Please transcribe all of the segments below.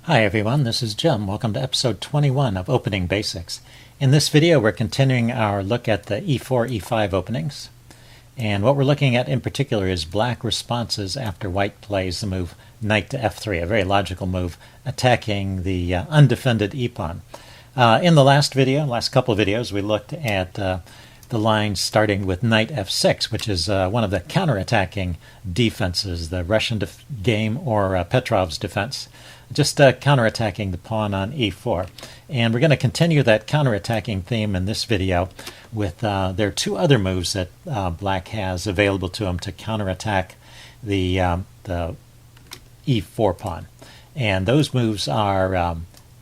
Hi everyone, this is Jim. Welcome to episode 21 of Opening Basics. In this video we're continuing our look at the e4, e5 openings. And what we're looking at in particular is black responses after white plays the move knight to f3, a very logical move attacking the undefended e-pawn. In the last couple of videos, we looked at the line starting with knight f6, which is one of the counterattacking defenses, the Russian game or Petrov's defense. Just counterattacking the pawn on e4. And we're going to continue that counterattacking theme in this video with there are two other moves that black has available to him to counterattack the e4 pawn. And those moves are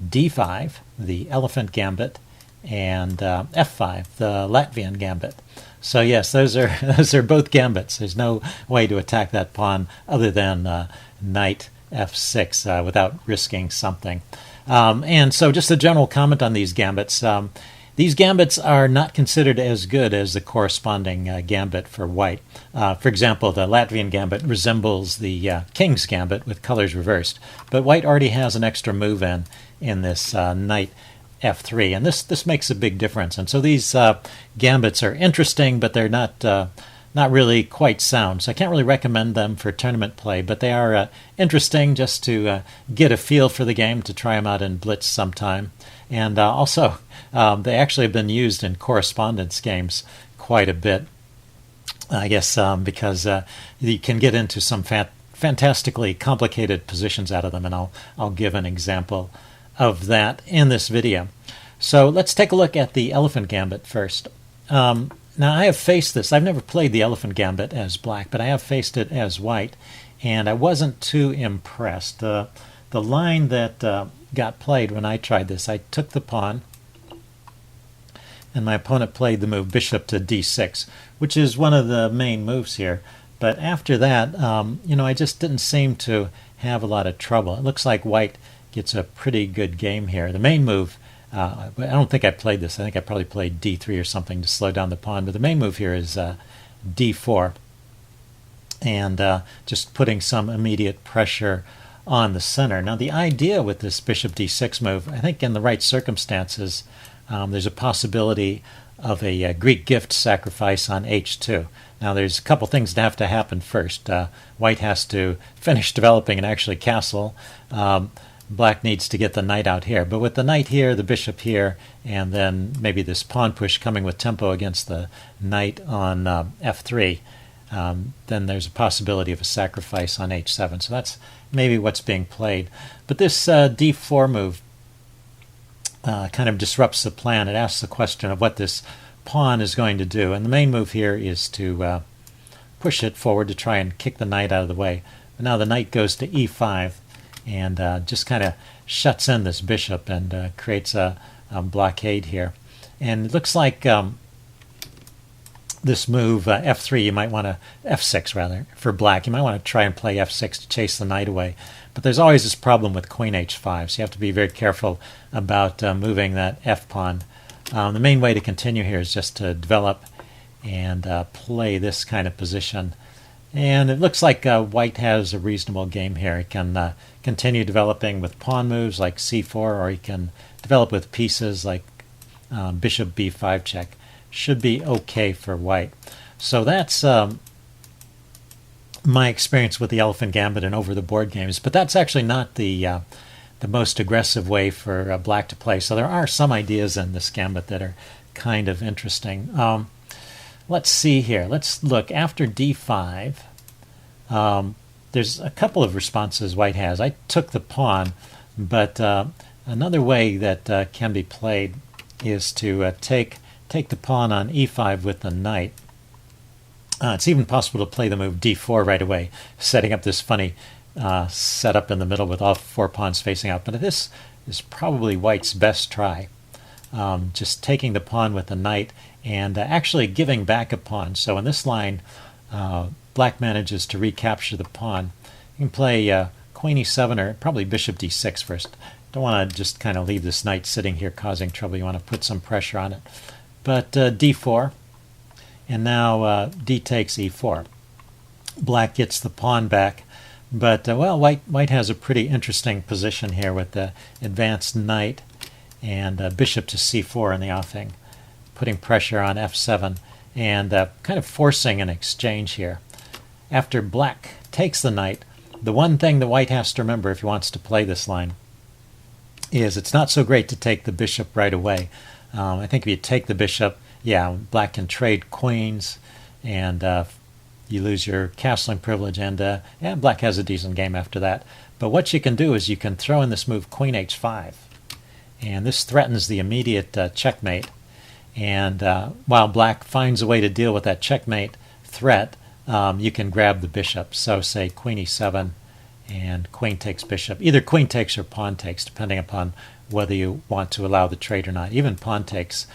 d5, the elephant gambit, and f5, the Latvian gambit. So yes, those are both gambits. There's no way to attack that pawn other than knight f6 without risking something. And so just a general comment on these gambits. These gambits are not considered as good as the corresponding gambit for white. For example, the Latvian gambit resembles the king's gambit with colors reversed, but white already has an extra move in this knight f3, and this makes a big difference. And so these gambits are interesting, but they're not really quite sound. So I can't really recommend them for tournament play, but they are interesting just to get a feel for the game, to try them out in blitz sometime. And also, they actually have been used in correspondence games quite a bit, I guess, because you can get into some fantastically complicated positions out of them, and I'll give an example of that in this video. So let's take a look at the elephant gambit first. Now, I have faced this. I've never played the elephant gambit as black, but I have faced it as white, and I wasn't too impressed. The line that got played when I tried this, I took the pawn, and my opponent played the move bishop to d6, which is one of the main moves here. But after that, I just didn't seem to have a lot of trouble. It looks like white gets a pretty good game here. The main move, I don't think I played this. I think I probably played d3 or something to slow down the pawn. But the main move here is d4, and just putting some immediate pressure on the center. Now, the idea with this bishop d6 move, I think in the right circumstances, there's a possibility of a Greek gift sacrifice on h2. Now, there's a couple things that have to happen first. White has to finish developing and actually castle. Black needs to get the knight out here. But with the knight here, the bishop here, and then maybe this pawn push coming with tempo against the knight on f3, then there's a possibility of a sacrifice on h7. So that's maybe what's being played. But this d4 move kind of disrupts the plan. It asks the question of what this pawn is going to do. And the main move here is to push it forward to try and kick the knight out of the way. But now the knight goes to e5, and just kind of shuts in this bishop and creates a blockade here. And it looks like this move, f3, you might want to, f6 rather, for black, you might want to try and play f6 to chase the knight away. But there's always this problem with queen h5, so you have to be very careful about moving that f-pawn. The main way to continue here is just to develop and play this kind of position. And it looks like white has a reasonable game here. He can continue developing with pawn moves like c4, or he can develop with pieces like bishop b5 check. Should be okay for white. So that's my experience with the elephant gambit and over-the-board games. But that's actually not the most aggressive way for black to play. So there are some ideas in this gambit that are kind of interesting. Let's see here. Let's look. After d5, there's a couple of responses white has. I took the pawn, but another way that can be played is to take the pawn on e5 with the knight. It's even possible to play the move d4 right away, setting up this funny setup in the middle with all four pawns facing out. But this is probably white's best try. Just taking the pawn with the knight and actually giving back a pawn. So in this line, black manages to recapture the pawn. You can play queen e7 or probably bishop d6 first. Don't want to just kind of leave this knight sitting here causing trouble. You want to put some pressure on it. But d4, and now d takes e4. Black gets the pawn back, But, well, white has a pretty interesting position here with the advanced knight and bishop to c4 in the offing, putting pressure on f7 and kind of forcing an exchange here. After black takes the knight, the one thing that white has to remember if he wants to play this line is it's not so great to take the bishop right away. I think if you take the bishop, yeah, black can trade queens, and you lose your castling privilege, and black has a decent game after that. But what you can do is you can throw in this move queen h5, and this threatens the immediate checkmate. And while black finds a way to deal with that checkmate threat, you can grab the bishop. So say queen e7 and queen takes bishop. Either queen takes or pawn takes, depending upon whether you want to allow the trade or not. Even pawn takes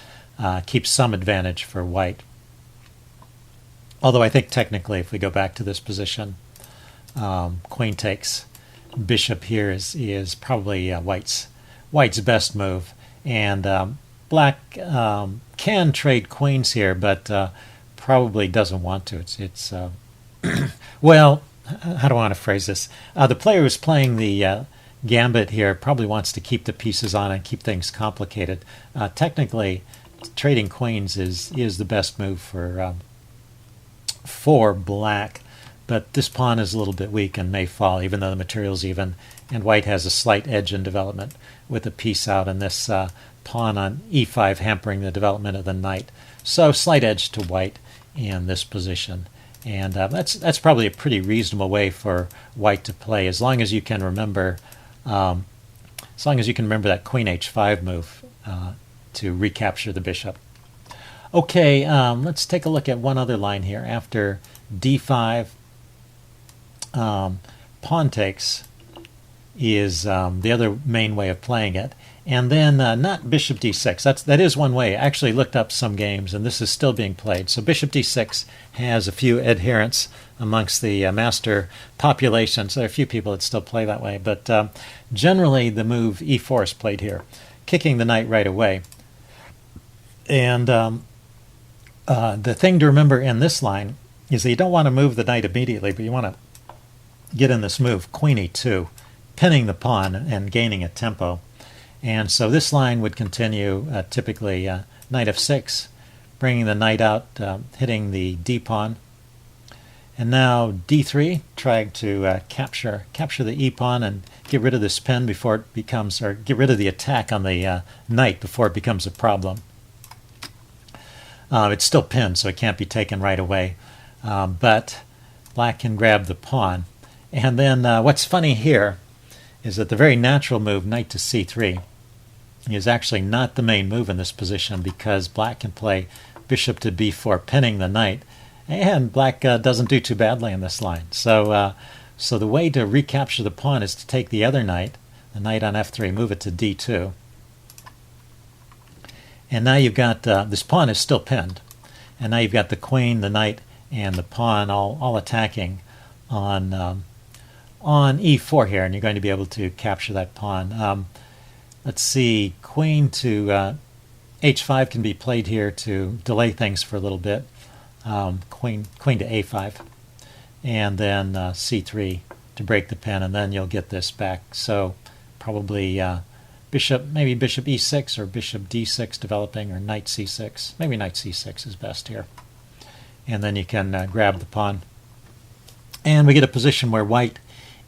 keeps some advantage for white. Although I think technically, if we go back to this position, queen takes bishop here is probably white's best move. And black can trade queens here, but probably doesn't want to. It's well, how do I want to phrase this? The player who's playing the gambit here probably wants to keep the pieces on and keep things complicated. Technically, trading queens is the best move for black, but this pawn is a little bit weak and may fall, even though the material's even, and white has a slight edge in development with a piece out and this pawn on e5 hampering the development of the knight. So slight edge to white in this position. And that's probably a pretty reasonable way for white to play, as long as you can remember, that queen h5 move to recapture the bishop. Okay, let's take a look at one other line here. After d5, pawn takes is the other main way of playing it. And then not bishop d6. That is one way. I actually looked up some games, and this is still being played. So bishop d6 has a few adherents amongst the master population. So there are a few people that still play that way. But generally, the move e4 is played here, kicking the knight right away. And the thing to remember in this line is that you don't want to move the knight immediately, but you want to get in this move, queen e2, pinning the pawn and gaining a tempo. And so this line would continue typically knight f6, bringing the knight out, hitting the d pawn. And now d3, trying to capture the e pawn and get rid of this pin before it becomes, or get rid of the attack on the knight before it becomes a problem. It's still pinned, so it can't be taken right away. But black can grab the pawn. And then what's funny here is that the very natural move, knight to c3, is actually not the main move in this position, because black can play bishop to b4, pinning the knight, and black doesn't do too badly in this line. So the way to recapture the pawn is to take the other knight, the knight on f3, move it to d2. And now you've got, this pawn is still pinned, and now you've got the queen, the knight, and the pawn all attacking on e4 here, and you're going to be able to capture that pawn. Let's see, queen to h5 can be played here to delay things for a little bit. Queen to a5, and then c3 to break the pin, and then you'll get this back. So probably maybe bishop e6 or bishop d6 developing, or knight c6. Maybe knight c6 is best here. And then you can grab the pawn. And we get a position where white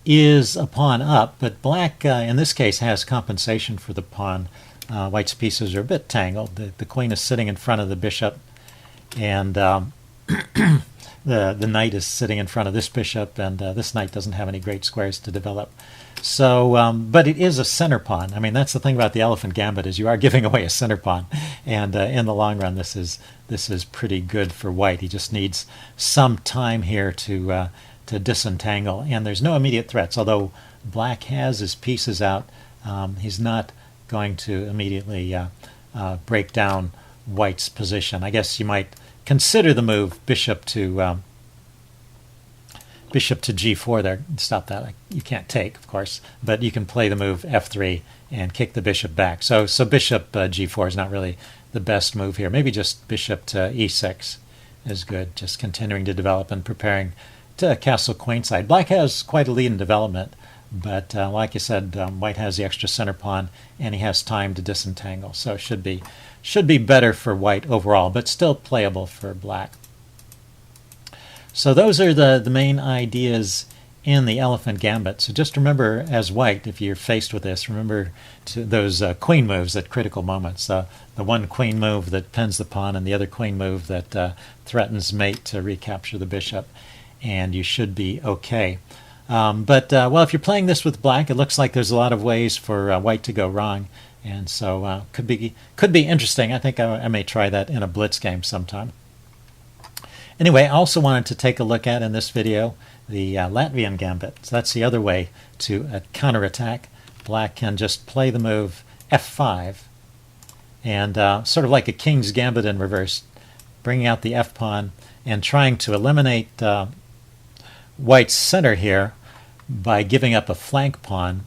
is a pawn up, but black in this case has compensation for the pawn. White's pieces are a bit tangled. The queen is sitting in front of the bishop, and the knight is sitting in front of this bishop, and this knight doesn't have any great squares to develop. So, but it is a center pawn. I mean, that's the thing about the elephant gambit, is you are giving away a center pawn, and in the long run, this is pretty good for white. He just needs some time here to disentangle, and there's no immediate threats. Although black has his pieces out, he's not going to immediately break down white's position. I guess you might consider the move bishop to g4 there. Stop that. You can't take, of course, but you can play the move f3 and kick the bishop back. So bishop g4 is not really the best move here. Maybe just bishop to e6 is good, just continuing to develop and preparing castle queenside. Black has quite a lead in development, but like I said, white has the extra center pawn, and he has time to disentangle. So it should be better for white overall, but still playable for black. So those are the main ideas in the elephant gambit. So just remember, as white, if you're faced with this, remember those queen moves at critical moments. The one queen move that pins the pawn, and the other queen move that threatens mate to recapture the bishop, and you should be okay. Well, if you're playing this with black, it looks like there's a lot of ways for white to go wrong, and so could be interesting. I think I may try that in a blitz game sometime. Anyway, I also wanted to take a look at in this video the Latvian gambit. So that's the other way to counterattack. Black can just play the move f5, and sort of like a king's gambit in reverse, bringing out the f pawn and trying to eliminate white's center here by giving up a flank pawn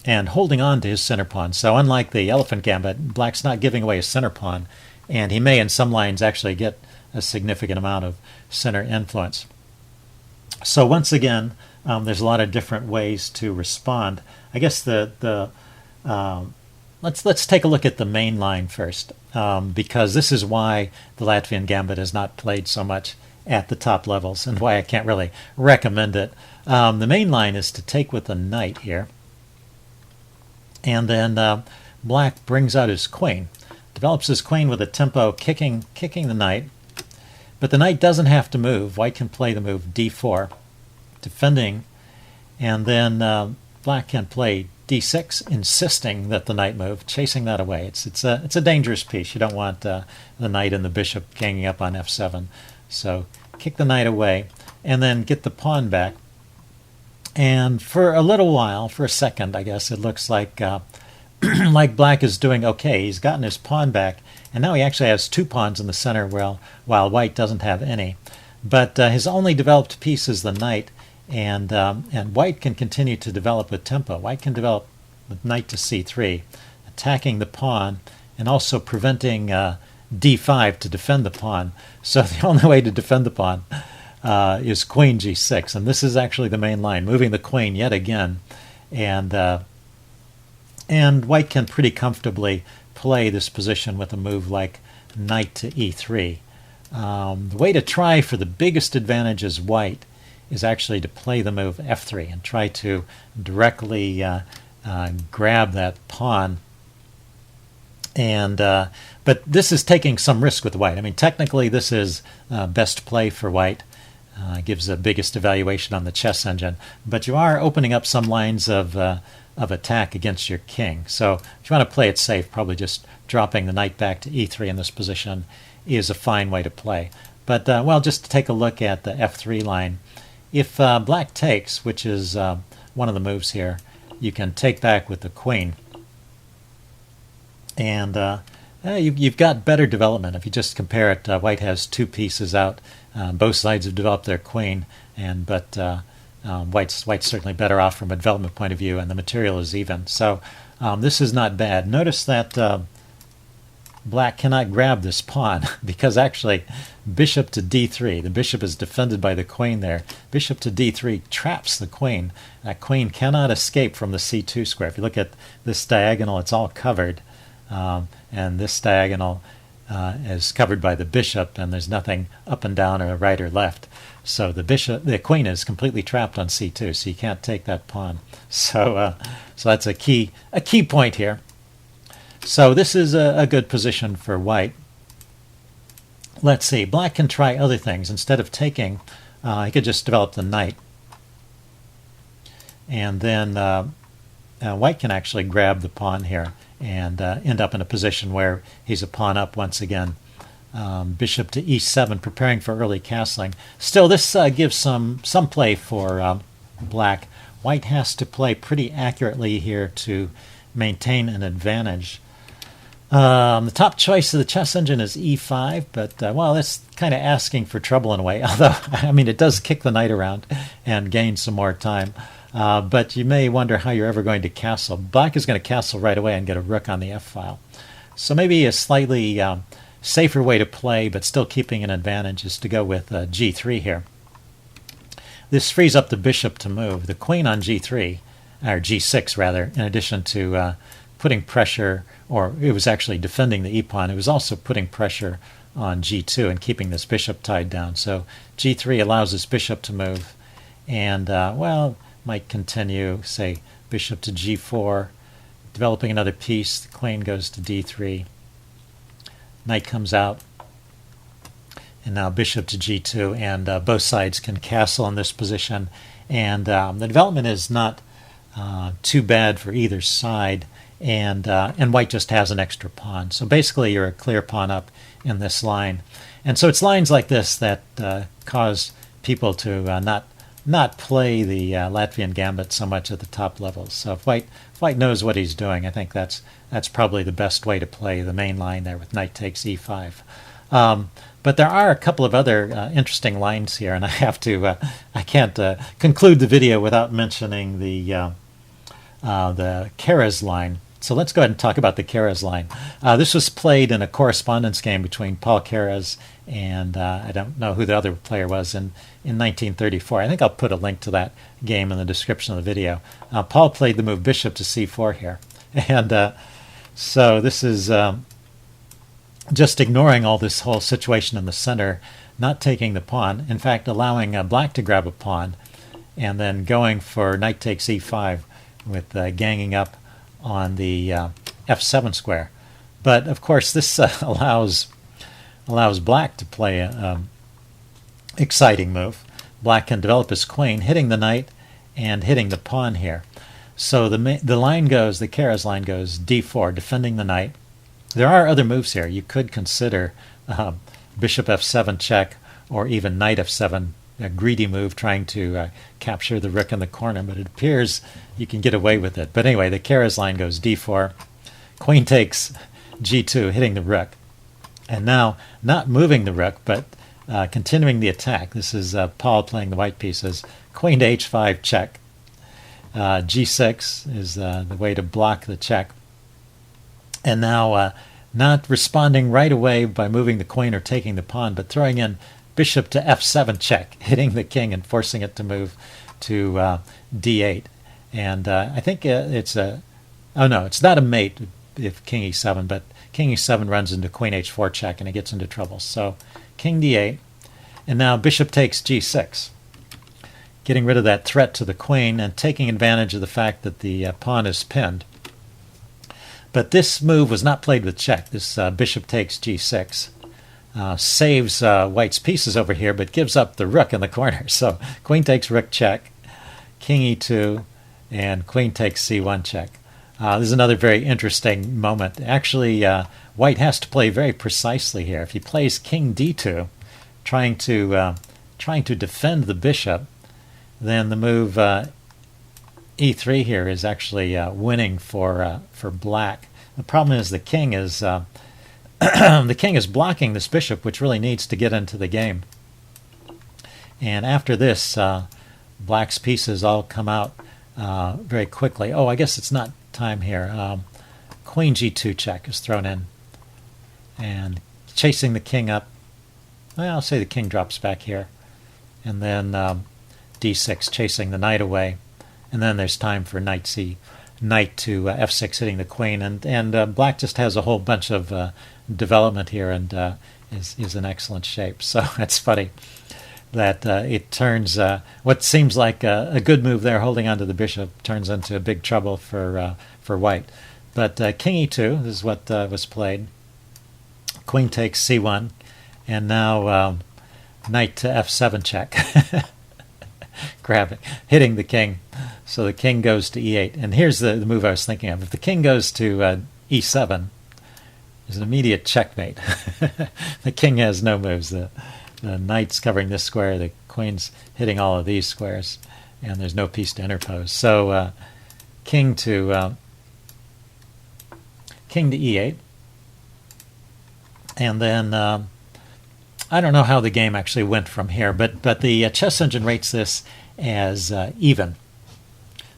and holding on to his center pawn. So unlike the elephant gambit, black's not giving away his center pawn, and he may in some lines actually get a significant amount of center influence. So once again, there's a lot of different ways to respond. I guess let's take a look at the main line first, because this is why the Latvian gambit is not played so much at the top levels, and why I can't really recommend it. The main line is to take with the knight here, and then black brings out his queen, develops his queen with a tempo kicking the knight. But the knight doesn't have to move. White can play the move d4, defending, and then black can play d6, insisting that the knight move, chasing that away. It's a dangerous piece. You don't want the knight and the bishop ganging up on f7. So kick the knight away, and then get the pawn back. And for a little while, for a second, I guess, it looks like like black is doing okay. He's gotten his pawn back, and now he actually has two pawns in the center, while white doesn't have any. But his only developed piece is the knight, and white can continue to develop with tempo. White can develop with knight to c3, attacking the pawn, and also preventing d5 to defend the pawn. So the only way to defend the pawn is queen g6, and this is actually the main line, moving the queen yet again, and white can pretty comfortably play this position with a move like knight to e3. The way to try for the biggest advantage as white is actually to play the move f3 and try to directly grab that pawn. But this is taking some risk with white. I mean, technically this is best play for white. Gives the biggest evaluation on the chess engine, but you are opening up some lines of attack against your king. So if you want to play it safe, probably just dropping the knight back to e3 in this position is a fine way to play. But well, just to take a look at the f3 line, if black takes, which is one of the moves here, you can take back with the queen, and you've got better development. If you just compare it, white has two pieces out. Both sides have developed their queen, but white's certainly better off from a development point of view, and the material is even. So this is not bad. Notice that black cannot grab this pawn because actually bishop to d3, the bishop is defended by the queen there. Bishop to d3 traps the queen. That queen cannot escape from the c2 square. If you look at this diagonal, it's all covered, and this diagonal is covered by the bishop, and there's nothing up and down or right or left. So the queen is completely trapped on c2, so you can't take that pawn. So that's a key point here. So this is a good position for white. Let's see. Black can try other things. Instead of taking, he could just develop the knight, and then white can actually grab the pawn here and end up in a position where he's a pawn up once again. Bishop to e7, preparing for early castling. Still, this gives some play for black. White has to play pretty accurately here to maintain an advantage. The top choice of the chess engine is e5, but well, that's kind of asking for trouble in a way. Although, I mean, it does kick the knight around and gain some more time. But you may wonder how you're ever going to castle. Black is going to castle right away and get a rook on the f-file. So maybe a slightly safer way to play, but still keeping an advantage, is to go with g3 here. this frees up the bishop to move. The queen on g3, or g6 rather, in addition to putting pressure, or it was actually defending the e-pawn, it was also putting pressure on g2 and keeping this bishop tied down. So g3 allows this bishop to move, and well, might continue, say, bishop to g4, developing another piece. The queen goes to d3, knight comes out, and now bishop to g2, and both sides can castle in this position, and the development is not too bad for either side, and white just has an extra pawn. So basically you're a clear pawn up in this line. And so it's lines like this that cause people to not play the Latvian Gambit so much at the top levels. So if white knows what he's doing, I think that's probably the best way to play the main line there with knight takes e5. But there are a couple of other interesting lines here, and I can't conclude the video without mentioning the Keres line. So let's go ahead and talk about the Keres line. This was played in a correspondence game between Paul Keres and I don't know who the other player was in 1934. I think I'll put a link to that game in the description of the video. Paul played the move bishop to c4 here. And so this is just ignoring all this whole situation in the center, not taking the pawn, in fact allowing black to grab a pawn, and then going for knight takes e5 with ganging up on the f7 square. But of course this allows black to play an exciting move. Black can develop his queen, hitting the knight and hitting the pawn here. So the line goes, the Keres line goes d4, defending the knight. There are other moves here. You could consider bishop f7 check, or even knight f7, a greedy move trying to capture the rook in the corner, but it appears you can get away with it. But anyway, the Keres line goes d4, queen takes g2, hitting the rook. And now, not moving the rook, but continuing the attack. This is Paul playing the white pieces. Queen to h5 check. g6 is the way to block the check. And now not responding right away by moving the queen or taking the pawn, but throwing in bishop to f7 check, hitting the king and forcing it to move to d8. And I think it's a... Oh no, it's not a mate if king e7, but king e7 runs into queen h4 check and it gets into trouble. So king d8, and now bishop takes g6, getting rid of that threat to the queen and taking advantage of the fact that the pawn is pinned. But this move was not played with check. This bishop takes g6 saves white's pieces over here, but gives up the rook in the corner. So queen takes rook check, king e2, and queen takes c1 check. This is another very interesting moment. Actually, white has to play very precisely here. If he plays king d2, trying to defend the bishop, then the move e3 here is actually winning for black. The problem is the king is the king is blocking this bishop, which really needs to get into the game. And after this, black's pieces all come out very quickly. Oh, I guess it's not time here. Queen g2 check is thrown in, and chasing the king up. Well, I'll say the king drops back here, and then d6 chasing the knight away, and then there's time for knight to f6 hitting the queen, and black just has a whole bunch of development here and is in excellent shape. So it's funny that it turns what seems like a good move there, holding onto the bishop, turns into big trouble for white. But king e2 is what was played. Queen takes c1, and now knight to f7 check. Grabbing, hitting the king. So the king goes to e8. And here's the move I was thinking of. If the king goes to e7, there's an immediate checkmate. The king has no moves. The knight's covering this square. The queen's hitting all of these squares. And there's no piece to interpose. So king to e8. And then I don't know how the game actually went from here, but the chess engine rates this as even.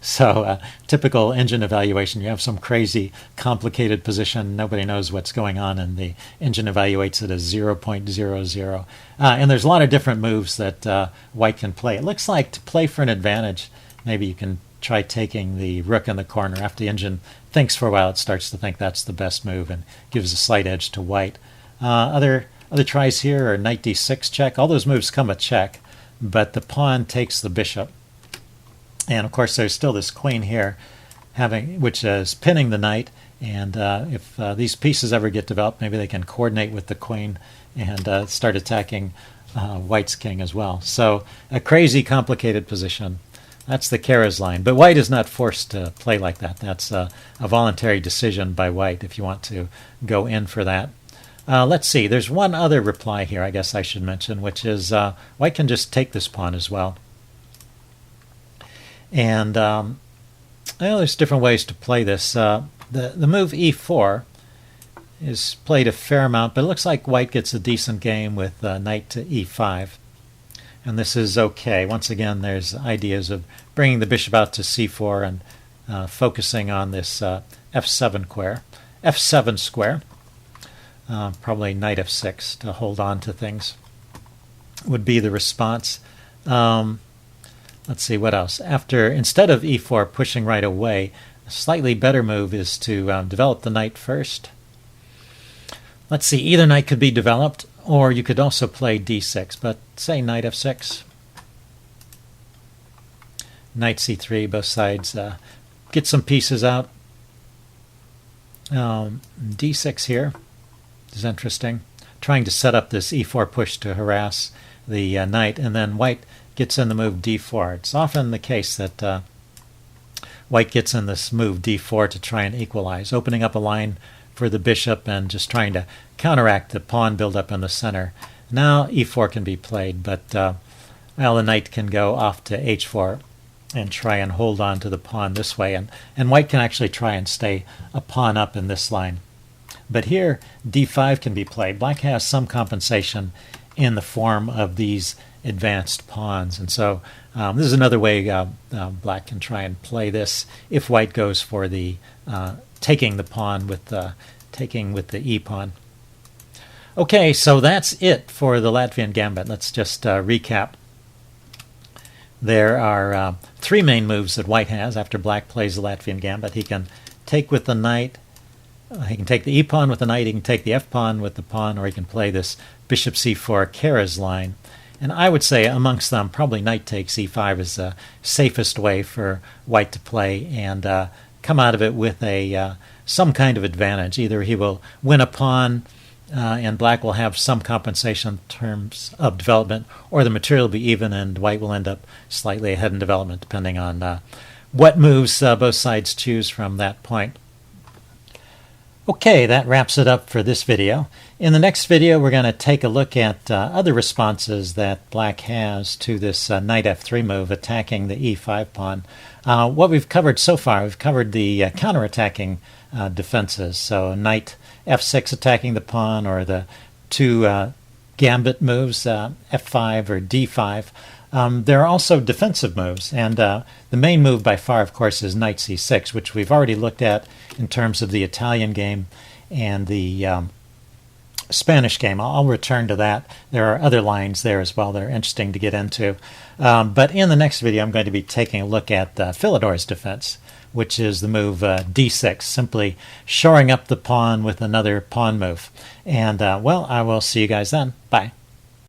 So typical engine evaluation, you have some crazy complicated position, nobody knows what's going on, and the engine evaluates it as 0.00. And there's a lot of different moves that white can play. It looks like to play for an advantage, maybe you can try taking the rook in the corner. After the engine thinks for a while, it starts to think that's the best move and gives a slight edge to white. Other tries here are knight d6 check. All those moves come a check, but the pawn takes the bishop. And of course, there's still this queen here, which is pinning the knight. And if these pieces ever get developed, maybe they can coordinate with the queen and start attacking white's king as well. So a crazy, complicated position. That's the Keres line. But white is not forced to play like that. That's a voluntary decision by white if you want to go in for that. Let's see. There's one other reply here I guess I should mention, which is white can just take this pawn as well. And well, there's different ways to play this. The move e4 is played a fair amount, but it looks like white gets a decent game with knight to e5. And this is okay. Once again, there's ideas of bringing the bishop out to c4 and focusing on this f7 square. Probably knight f6 to hold on to things would be the response. Let's see what else. Instead of e4 pushing right away, a slightly better move is to develop the knight first. Let's see, either knight could be developed, or you could also play d6, but say knight f6. Knight c3, both sides get some pieces out. d6 here is interesting. Trying to set up this e4 push to harass the knight, and then white gets in the move d4. It's often the case that white gets in this move d4 to try and equalize, opening up a line for the bishop and just trying to counteract the pawn buildup in the center. Now e4 can be played, but well, the knight can go off to h4 and try and hold on to the pawn this way, and white can actually try and stay a pawn up in this line. But here d5 can be played. Black has some compensation in the form of these advanced pawns, and so this is another way black can try and play this if white goes for the taking the pawn with the e pawn. Okay, so that's it for the Latvian Gambit. Let's just recap. There are three main moves that white has after black plays the Latvian Gambit. He can take with the knight. He can take the e pawn with the knight. He can take the f pawn with the pawn, or he can play this bishop c4 Keres line. And I would say amongst them, probably knight takes e5 is the safest way for white to play and come out of it with some kind of advantage. Either he will win a pawn and black will have some compensation in terms of development, or the material will be even and white will end up slightly ahead in development, depending on what moves both sides choose from that point. Okay, that wraps it up for this video. In the next video, we're going to take a look at other responses that black has to this knight f3 move, attacking the e5 pawn. What we've covered so far, we've covered the counterattacking defenses. So knight f6 attacking the pawn, or the two gambit moves, f5 or d5. There are also defensive moves, and the main move by far, of course, is knight c6, which we've already looked at in terms of the Italian game and the Spanish game. I'll return to that. There are other lines there as well that are interesting to get into. But in the next video, I'm going to be taking a look at Philidor's defense, which is the move d6, simply shoring up the pawn with another pawn move. And, well, I will see you guys then. Bye.